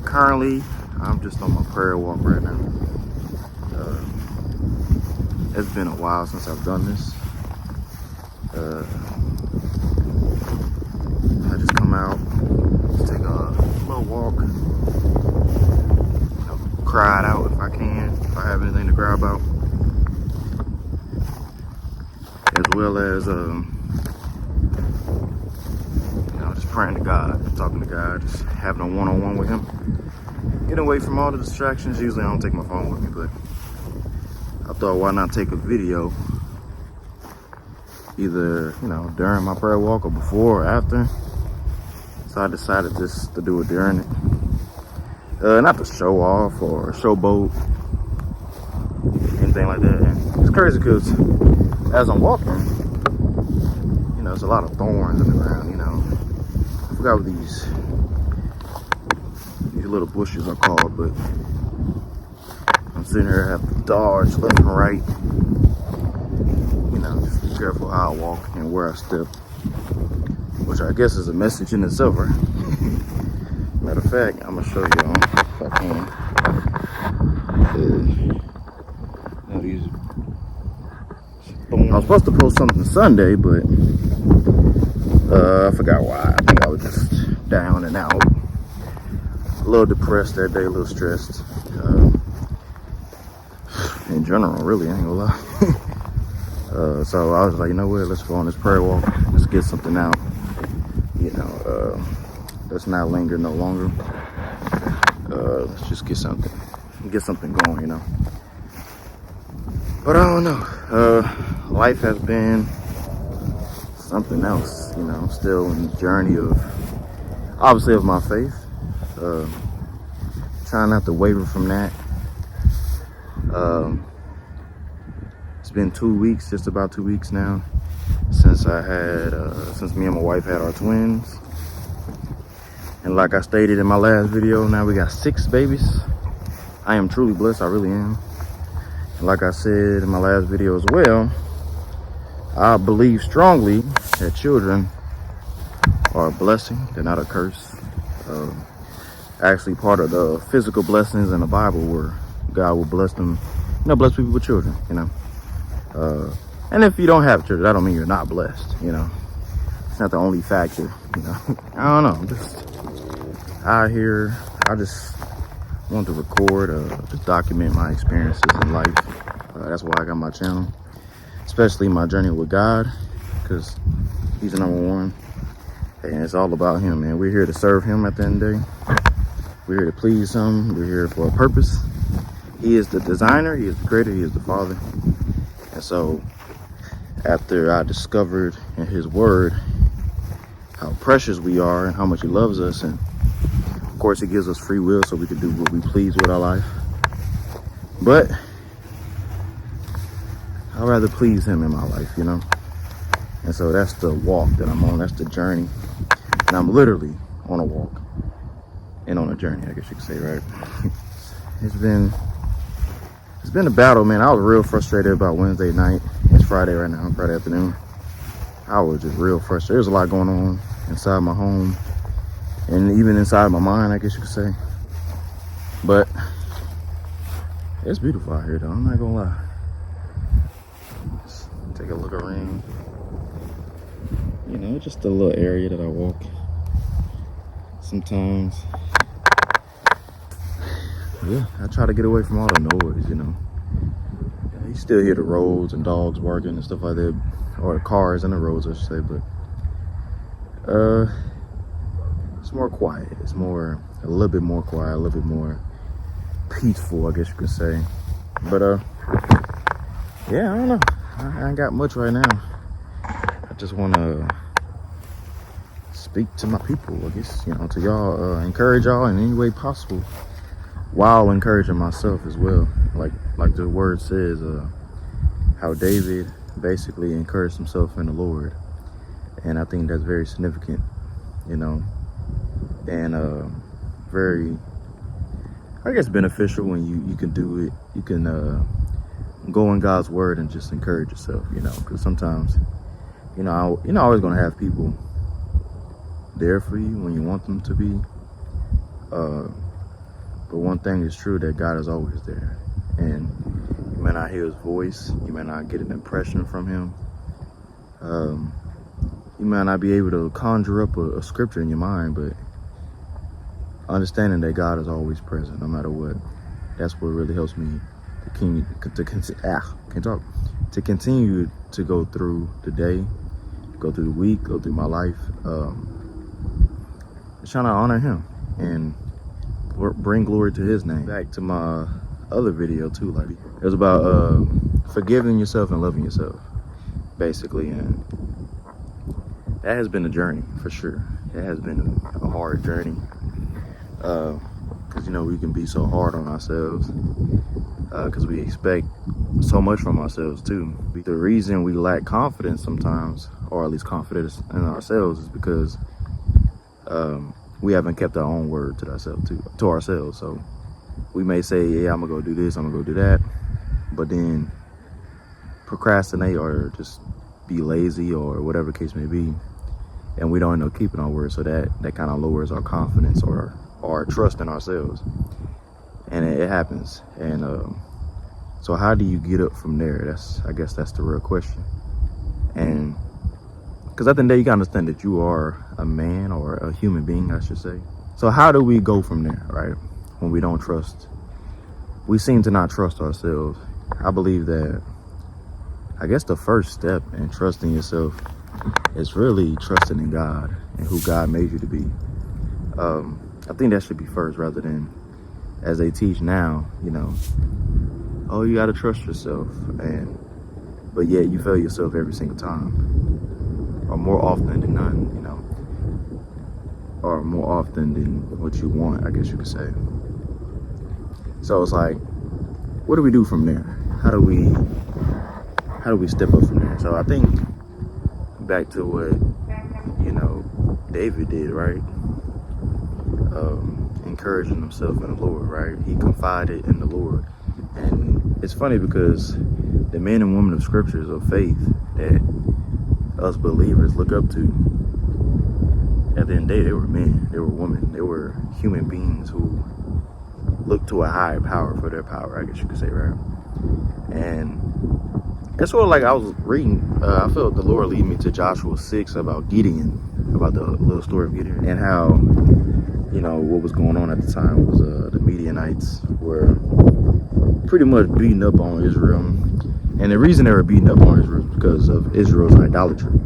Currently, I'm just on my prayer walk right now. It's been a while since I've done this. I just come out, just take a little walk, cry it out if I can, if I have anything to cry about, as well as just praying to God, talking to God, just having a one-on-one with Him, getting away from all the distractions. Usually I don't take my phone with me, but I thought, why not take a video, either during my prayer walk or before or after. So I decided just to do it during it, not to show off or showboat, anything like that. And it's crazy because as I'm walking, there's a lot of thorns in the ground. I forgot what these little bushes are called, but I'm sitting here, I have to dodge left and right. Just be careful how I walk and where I step, which I guess is a message in itself, right? Matter of fact, I'm gonna show y'all if I can. I was supposed to post something Sunday, but I forgot why. I think I was just down and out, a little depressed that day, a little stressed. In general, really, I ain't gonna lie. So I was like, you know what, let's go on this prayer walk. Let's get something out. Let's not linger no longer. Let's just get something going, But I don't know. Life has been something else, still in the journey of, obviously, of my faith. Trying not to waver from that. It's been 2 weeks, just about 2 weeks now, since since me and my wife had our twins. And like I stated in my last video, now we got 6 babies. I am truly blessed, I really am. And like I said in my last video as well, I believe strongly that children are a blessing, they're not a curse. Actually, part of the physical blessings in the Bible where God will bless them, bless people with children, and if you don't have children, that don't mean you're not blessed, It's not the only factor, I don't know, I'm just out here. I just want to record, just document my experiences in life. That's why I got my channel, especially my journey with God, because He's the number one, and it's all about Him, man. We're here to serve Him at the end of the day. We're here to please Him. We're here for a purpose. He is the designer, He is the creator, He is the Father. And so after I discovered in His word how precious we are and how much He loves us, and of course He gives us free will so we can do what we please with our life, but I'd rather please Him in my life, And so that's the walk that I'm on, that's the journey. And I'm literally on a walk and on a journey, I guess you could say, right? It's been a battle, man. I was real frustrated about Wednesday night. It's Friday right now, Friday afternoon. I was just real frustrated. There's a lot going on inside my home and even inside my mind, I guess you could say. But it's beautiful out here, though. I'm not gonna lie. Let's take a look around. Just a little area that I walk sometimes. Yeah, I try to get away from all the noise, You still hear the roads and dogs barking and stuff like that, or the cars and the roads, I should say, but it's more quiet. It's a little bit more quiet, a little bit more peaceful, I guess you could say. But yeah, I don't know. I ain't got much right now. I just want to speak to my people, I guess, to y'all, encourage y'all in any way possible, while encouraging myself as well. Like the word says, how David basically encouraged himself in the Lord. And I think that's very significant, and very, I guess, beneficial when you can do it. You can go in God's word and just encourage yourself, because sometimes, you're not always going to have people there for you when you want them to be. But one thing is true, that God is always there. And you may not hear his voice, you may not get an impression from him. You might not be able to conjure up a scripture in your mind, but understanding that God is always present, no matter what. That's what really helps me to continue to go through the day, go through the week, go through my life, just trying to honor him and bring glory to his name. Back to my other video too, like it was about forgiving yourself and loving yourself, basically. And that has been a journey for sure. It has been a hard journey, because you know, we can be so hard on ourselves because we expect so much from ourselves too. The reason we lack confidence sometimes, or at least confidence in ourselves, is because we haven't kept our own word to ourselves. So we may say, yeah, I'm gonna go do this, I'm gonna go do that, but then procrastinate or just be lazy or whatever the case may be, and we don't end up keeping our word. So that kind of lowers our confidence or our trust in ourselves, and it happens. And so how do you get up from there? I guess that's the real question. And because at the end of the day, you gotta understand that you are a man, or a human being, I should say. So how do we go from there, right? When we don't trust, we seem to not trust ourselves. I believe that, I guess the first step in trusting yourself is really trusting in God and who God made you to be. I think that should be first, rather than, as they teach now, you know, oh, you gotta trust yourself, but yet you fail yourself every single time, or more often than none, you know, or more often than what you want, I guess you could say. So it's like, what do we do from there? How do we step up from there? So I think back to what, you know, David did, right? Encouraging himself in the Lord, right? He confided in the Lord. And it's funny because the men and women of scriptures of faith that us believers look up to, at the end of the day, they were men, they were women, they were human beings who looked to a higher power for their power, I guess you could say, right? And it's sort of like I was reading, I felt the Lord lead me to Joshua 6 about Gideon, about the little story of Gideon, and how, you know, what was going on at the time was the Midianites were pretty much beating up on Israel. And the reason they were beating up on Israel is because of Israel's idolatry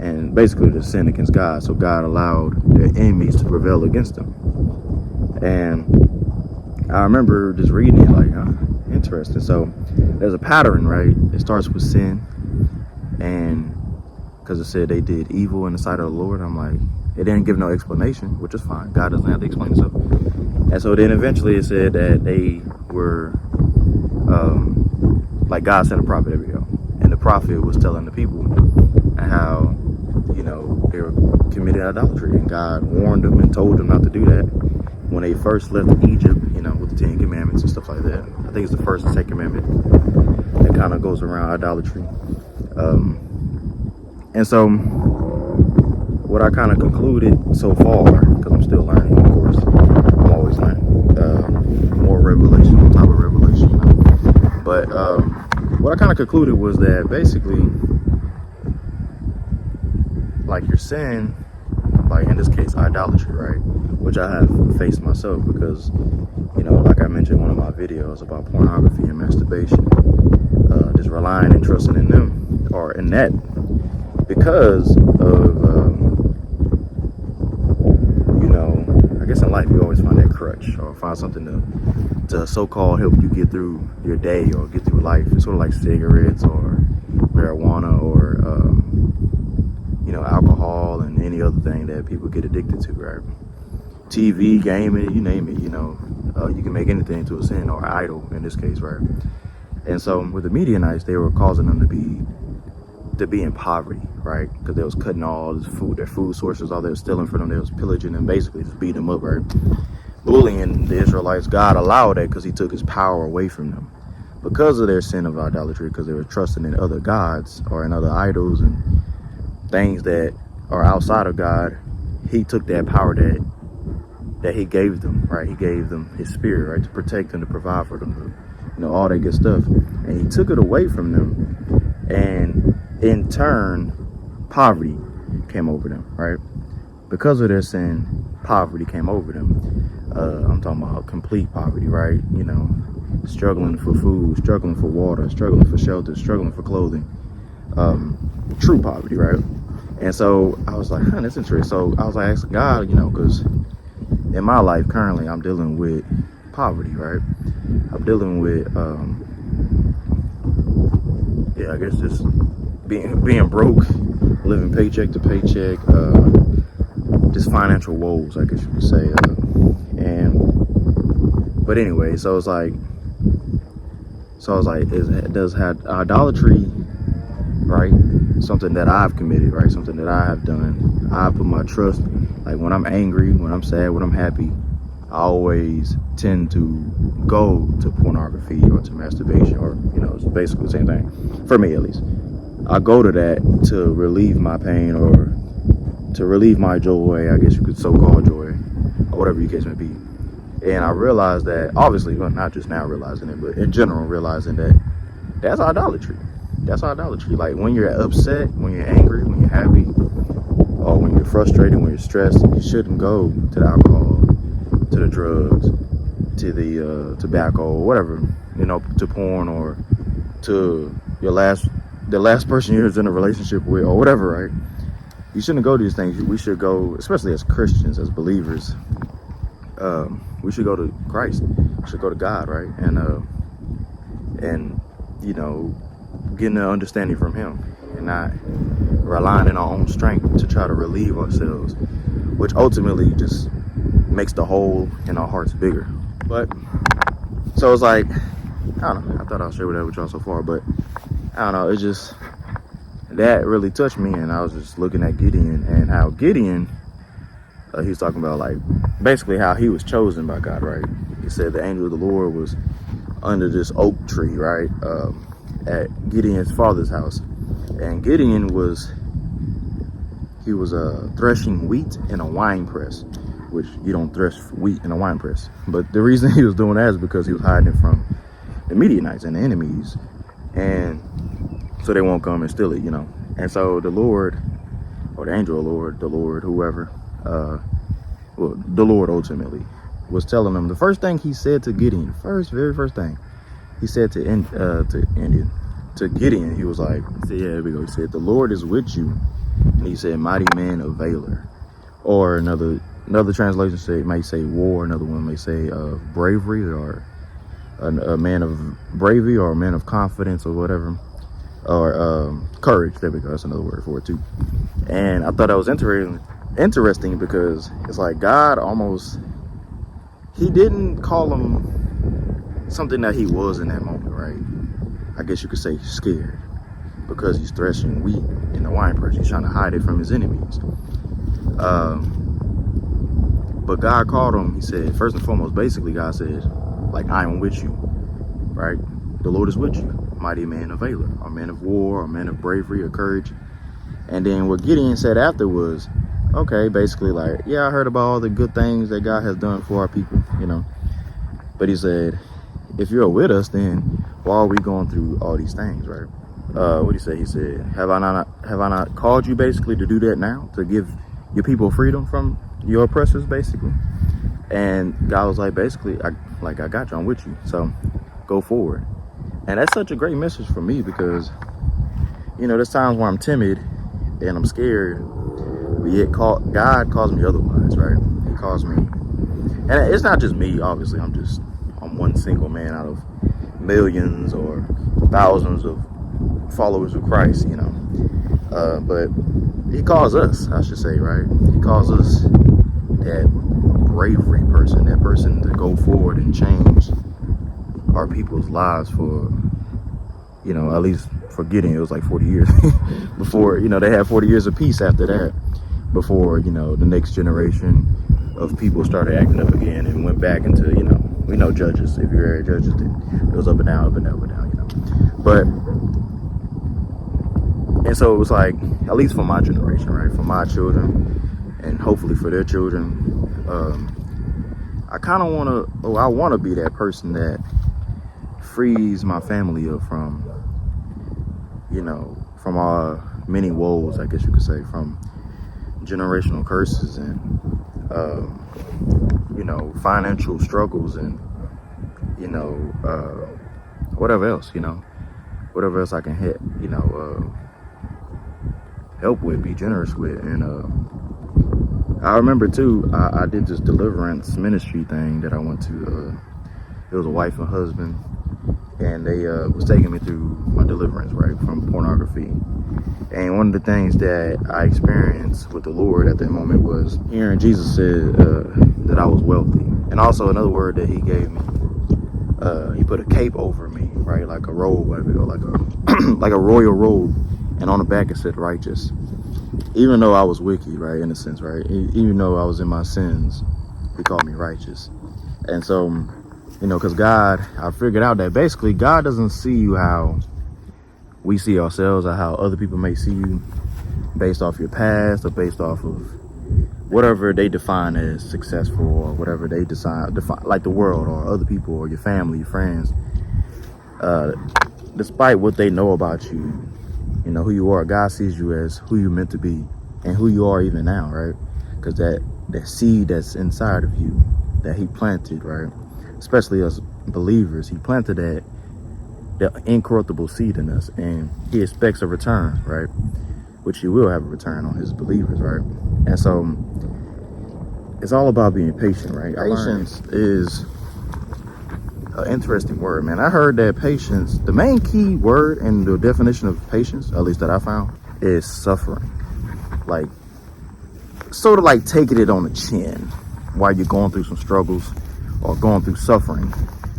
and basically the sin against God. So God allowed their enemies to prevail against them. And I remember just reading it like, interesting. So there's a pattern, right? It starts with sin, and because it said they did evil in the sight of the Lord, I'm like, it didn't give no explanation, which is fine. God doesn't have to explain himself. And so then eventually it said that they were, like God sent a prophet every year, and the prophet was telling the people how, you know, they were committing idolatry, and God warned them and told them not to do that when they first left Egypt, you know, with the 10 Commandments and stuff like that. I think it's the first and second commandment that kind of goes around idolatry. And so what I kind of concluded so far, because I'm still learning, of course, I'm always learning, more revelation on top of revelation, you know? But what I kind of concluded was that basically, like, your sin, like in this case idolatry, right, which I have faced myself, because, you know, like I mentioned in one of my videos about pornography and masturbation, just relying and trusting in them, or in that, because of you know, I guess in life you always find that crutch, or find something to so-called help you get through your day or get through life. It's sort of like cigarettes or marijuana or you know, alcohol and any other thing that people get addicted to, right? TV, gaming, you name it, you know, you can make anything into a sin, or idol in this case, right? And so with the Midianites, they were causing them to be in poverty, right? Because they was cutting all this food, their food sources, all they were stealing from them, they was pillaging and basically just beating them up, right? Bullying the Israelites. God allowed that because he took his power away from them because of their sin of idolatry, because they were trusting in other gods or in other idols and things that are outside of God. He took that power that that he gave them, right? He gave them his spirit, right? To protect them, to provide for them, all that good stuff. And he took it away from them. And in turn, poverty came over them, right? Because of their sin, poverty came over them. I'm talking about complete poverty, right? Struggling for food, struggling for water, struggling for shelter, struggling for clothing. True poverty, right? And so I was like, that's interesting. So I was like, asking God, because in my life currently I'm dealing with poverty, right? I'm dealing with, I guess just being broke, living paycheck to paycheck, just financial woes, I guess you could say. But anyway, so it's like, does have idolatry, right? Something that I've committed, right? Something that I have done. I put my trust, like when I'm angry, when I'm sad, when I'm happy, I always tend to go to pornography or to masturbation, or, it's basically the same thing, for me at least. I go to that to relieve my pain or to relieve my joy, I guess you could so-call joy, or whatever your case may be. And I realized that, obviously, well, not just now realizing it, but in general realizing that that's idolatry. That's idolatry. Like when you're upset, when you're angry, when you're happy, or when you're frustrated, when you're stressed, you shouldn't go to the alcohol, to the drugs, to the tobacco, or whatever, to porn, or to the last person you're in a relationship with, or whatever, right? You shouldn't go to these things. We should go, especially as Christians, as believers, we should go to Christ. We should go to God, right? And getting an understanding from him, and not relying on our own strength to try to relieve ourselves, which ultimately just makes the hole in our hearts bigger. But so it's like, I don't know, I thought I'll share that with y'all so far, but I don't know, it's just that really touched me. And I was just looking at Gideon, and how Gideon, he was talking about, like, basically how he was chosen by God, right? He said the angel of the Lord was under this oak tree, right, at Gideon's father's house. And Gideon was threshing wheat in a wine press, which you don't thresh wheat in a wine press. But the reason he was doing that is because he was hiding from the Midianites and the enemies, and so they won't come and steal it, And so the Lord, or the angel of the Lord, whoever, the Lord ultimately was telling him, the first thing he said to Gideon, very first thing he said to Gideon, he was like, here we go. He said, the Lord is with you. And he said, mighty man of valor. Or another translation might say war. Another one may say bravery, or a man of bravery, or a man of confidence, or whatever. Or courage. There we go. That's another word for it too. And I thought that was interesting because it's like God he didn't call him something that he was in that moment, right? I guess you could say scared, because he's threshing wheat in the wine press. He's trying to hide it from his enemies. But God called him, he said, first and foremost, basically God said, like, I am with you, right? The Lord is with you, mighty man of valor, a man of war, a man of bravery, or courage. And then what Gideon said after was, okay, basically like, yeah, I heard about all the good things that God has done for our people, But he said, if you're with us, then why are we going through all these things, right? What did he say? He said, have I not called you basically to do that now, to give your people freedom from your oppressors, basically? And God was like, basically, I got you, I'm with you, so go forward. And that's such a great message for me, because there's times where I'm timid and I'm scared, but yet God calls me otherwise, right? He calls me, and it's not just me, obviously. I'm one single man out of millions or thousands of followers of Christ, but he calls us, I should say, right? He calls us that bravery person, that person to go forward and change our people's lives for, at least for Gideon, it was like 40 years before, they had 40 years of peace after that, before, the next generation of people started acting up again and went back into, we know Judges. If you're at Judges, then it goes up and down, up and down, up and down, But, and so it was like, at least for my generation, right? For my children, and hopefully for their children, I kind of want to, I want to be that person that frees my family up from, you know, from our many woes, I guess you could say, from generational curses and, you know, financial struggles and, you know, whatever else, you know, whatever else I can hit, you know, help with, be generous with. And I remember too, I did this deliverance ministry thing that I went to. It was a wife and husband, and they was taking me through my deliverance, right, from pornography. And one of the things that I experienced with the Lord at that moment was hearing Jesus said that I was wealthy. And also another word that he gave me, he put a cape over me, right, like a robe, whatever, like a like a royal robe, and on the back it said righteous. Even though I was wicked, right, in a sense, right, even though I was in my sins, he called me righteous. And so, you know, because God, I figured out that basically God doesn't see you how we see ourselves or how other people may see you based off your past or based off of whatever they define as successful or whatever they define like the world or other people or your family, your friends. Despite what they know about you, you know, who you are, God sees you as who you're meant to be and who you are even now, right? Because that seed that's inside of you that he planted, right? Especially as believers, he planted that incorruptible seed in us, and he expects a return, right? Which he will have a return on his believers, right? And so it's all about being patient, right? Patience is an interesting word, man. I heard that patience, the main key word in the definition of patience, at least that I found, is suffering. Like, sort of like taking it on the chin while you're going through some struggles or going through suffering.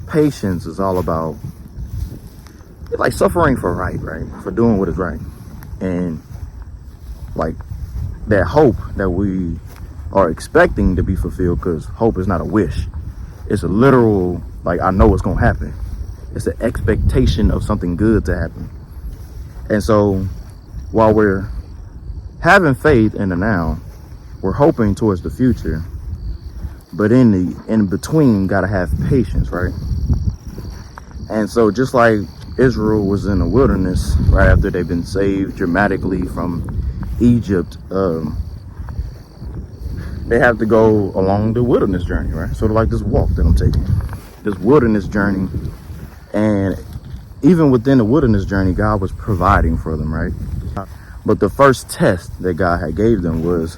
Patience is all about like suffering for right, for doing what is right. And like that hope that we are expecting to be fulfilled, because hope is not a wish. It's a literal, like, I know what's going to happen. It's an expectation of something good to happen. And so while we're having faith in the now, we're hoping towards the future, but in between, gotta have patience, right? And so just like Israel was in the wilderness right after they've been saved dramatically from Egypt, they have to go along the wilderness journey, right? Sort of like this walk that I'm taking, this wilderness journey. And even within the wilderness journey, God was providing for them, right? But the first test that God had gave them was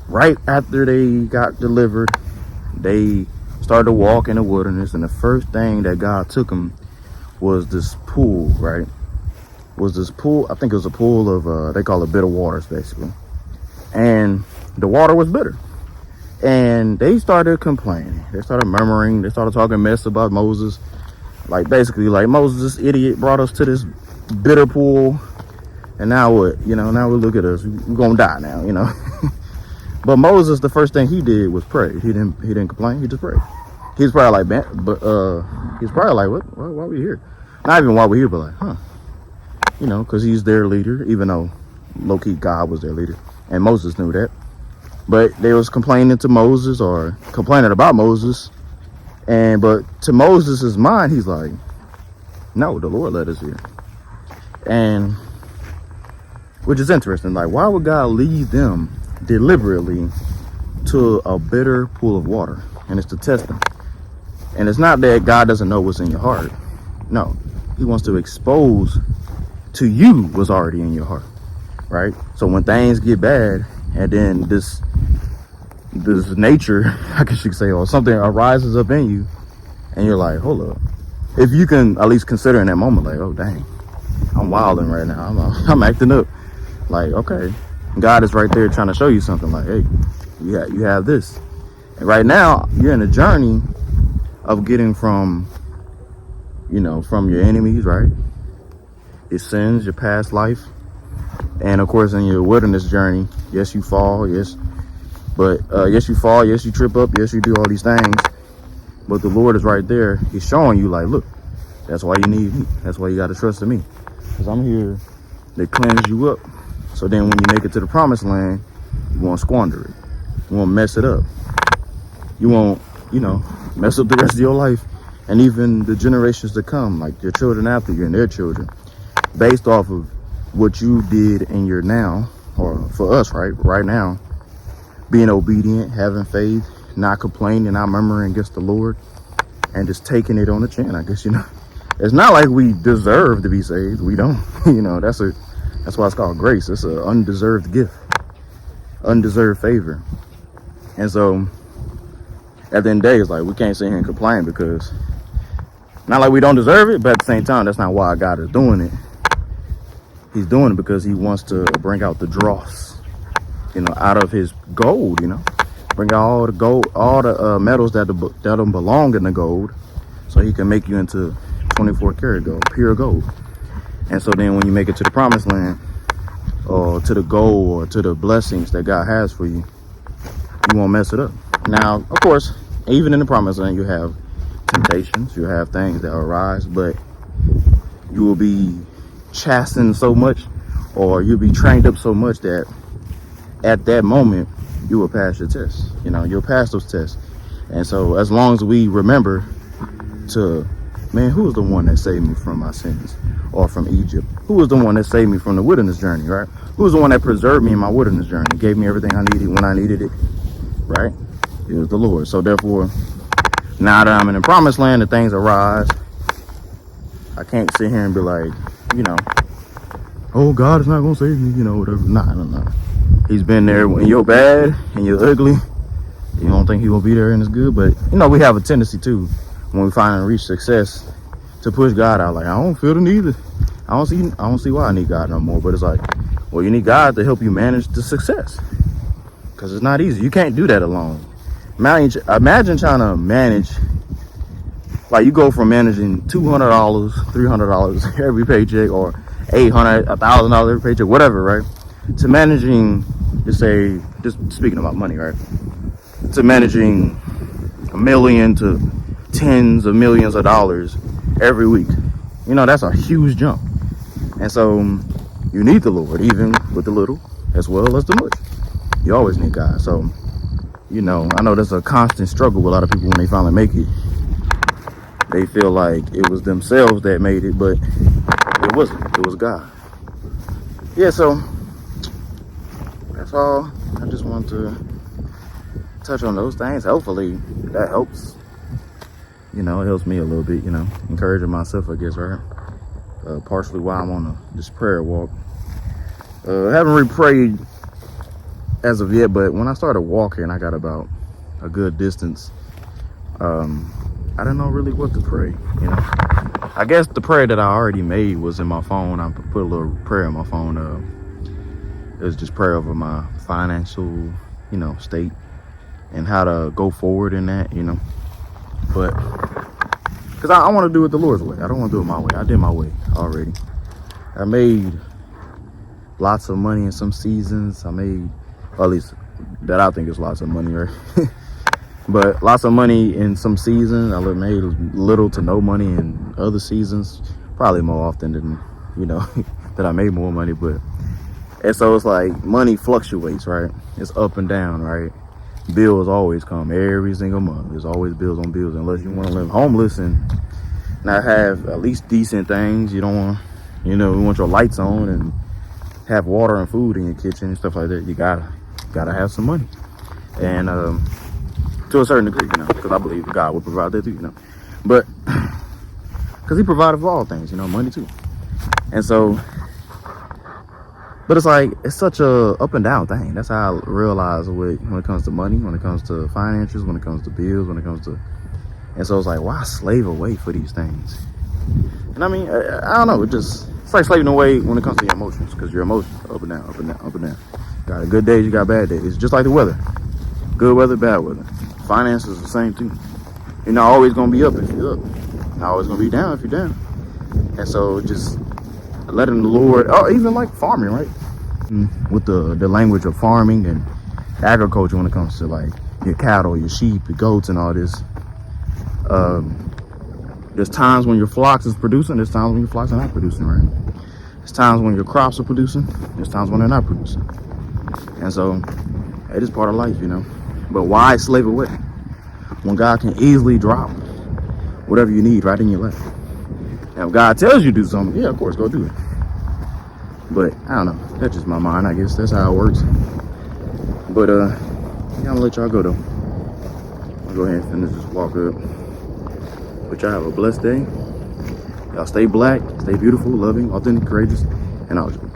right after they got delivered, they started to walk in the wilderness, and the first thing that God took them was this pool, right? Was this pool, I think it was a pool of, they call it bitter waters, basically. And the water was bitter. And they started complaining. They started murmuring. They started talking mess about Moses. Like, basically, like, Moses, this idiot, brought us to this bitter pool. And now what? You know, now we look at us. We're going to die now, you know. But Moses, the first thing he did was pray. He didn't complain. He just prayed. He was probably like, man, but he's probably like, what? Why are we here? Not even why we're here, but like, huh? You know, because he's their leader, even though low-key God was their leader. And Moses knew that. But they was complaining to Moses or complaining about Moses. But to Moses' mind, he's like, no, the Lord led us here. And which is interesting. Like, why would God lead them deliberately to a bitter pool of water? And it's to test them. And it's not that God doesn't know what's in your heart. No, he wants to expose to you what's already in your heart, right? So when things get bad, and then this nature, I guess you could say, or something arises up in you, and you're like, hold up. If you can at least consider in that moment, like, oh dang, I'm wilding right now. I'm acting up. Like, okay, God is right there trying to show you something. Like, hey, you have this. And right now, you're in a journey of getting from, you know, from your enemies, right? Your sins, your past life. And of course, in your wilderness journey, yes, you fall, yes. But yes, you fall, yes, you trip up, yes, you do all these things. But the Lord is right there. He's showing you, like, look, that's why you need me. That's why you got to trust in me. Because I'm here to cleanse you up. So then when you make it to the promised land, you won't squander it. You won't mess it up. You won't you know, mess up the rest of your life and even the generations to come, like your children after you and their children, based off of what you did in your now, or for us, right now, being obedient, having faith, not complaining, not murmuring against the Lord, and just taking it on the chin, I guess, you know. It's not like we deserve to be saved. We don't. You know, that's why it's called grace. It's an undeserved gift, undeserved favor. And so at the end of the day, it's like we can't sit here and complain, because not like we don't deserve it, but at the same time, that's not why God is doing it. He's doing it because he wants to bring out the dross, you know, out of his gold, you know, bring out all the gold, all the metals that don't belong in the gold, so he can make you into 24 karat gold, pure gold. And so then when you make it to the promised land, or to the goal, or to the blessings that God has for you, you won't mess it up. Now, of course, even in the promised land, you have temptations, you have things that arise, but you will be chastened so much, or you'll be trained up so much that at that moment you will pass your test. You know, you'll pass those tests. And so as long as we remember to, man, who was the one that saved me from my sins, or from Egypt? Who was the one that saved me from the wilderness journey, right? Who was the one that preserved me in my wilderness journey, gave me everything I needed when I needed it, right? It was the Lord. So therefore, now that I'm in the promised land and things arise, I can't sit here and be like, you know, oh, God is not gonna save me, you know, whatever. Nah. He's been there when you're bad and you're ugly. You don't think he will be there and it's good, but you know, we have a tendency to, when we finally reach success, to push God out. Like, I don't feel the need. I don't see why I need God no more. But it's like, well, you need God to help you manage the success, because it's not easy. You can't do that alone. Imagine trying to manage, like, you go from managing $200, $300 every paycheck, or $800, $1,000 every paycheck, whatever, right? To managing, just speaking about money, right? To managing $1 million to tens of millions of dollars every week. You know, that's a huge jump. And so you need the Lord, even with the little as well as the much. You always need God. So, you know, I know there's a constant struggle with a lot of people when they finally make it. They feel like it was themselves that made it, but it wasn't. It was God. Yeah, so that's all. I just want to touch on those things. Hopefully that helps. You know, it helps me a little bit, you know, encouraging myself, I guess, right? Partially why I'm on this prayer walk. Haven't really prayed as of yet, but when I started walking, I got about a good distance. I didn't know really what to pray, you know. I guess the prayer that I already made was in my phone. I put a little prayer in my phone. It was just prayer over my financial, you know, state and how to go forward in that, you know. But because I want to do it the Lord's way. I don't want to do it my way. I did my way already. I made lots of money in some seasons. I made, or at least that I think is lots of money, right? But lots of money in some seasons. I made little to no money in other seasons. Probably more often than, you know, that I made more money. But, and so it's like money fluctuates, right? It's up and down, right? Bills always come every single month. There's always bills on bills, unless you want to live homeless and not have at least decent things. You don't want, you know, you want your lights on and have water and food in your kitchen and stuff like that. You gotta have some money. And, to a certain degree, you know, because I believe God will provide that too, you know. But because he provided for all things, you know, money too. And so, but it's like, it's such a up and down thing. That's how I realize when it comes to money, when it comes to finances, when it comes to bills, when it comes to, and so it's like, why slave away for these things? And I mean, I don't know, it's like slaving away when it comes to your emotions, because your emotions up and down, up and down, up and down. Got good days, you got bad days. It's just like the weather. Good weather, bad weather. Finances is the same too. You're not always gonna be up if you're up. You're not always gonna be down if you're down. And so just letting the Lord, or even like farming, right? With the language of farming and agriculture, when it comes to like your cattle, your sheep, your goats, and all this. There's times when your flocks is producing. There's times when your flocks are not producing, right? There's times when your crops are producing. There's times when they're not producing. And so it is part of life, you know. But why slave away? when God can easily drop whatever you need right in your lap. Now, if God tells you to do something, yeah, of course, go do it. But I don't know. That's just my mind, I guess. That's how it works. But yeah, I'm gonna let y'all go though. I'll go ahead and finish this walk up. But y'all have a blessed day. Y'all stay black, stay beautiful, loving, authentic, courageous, and out.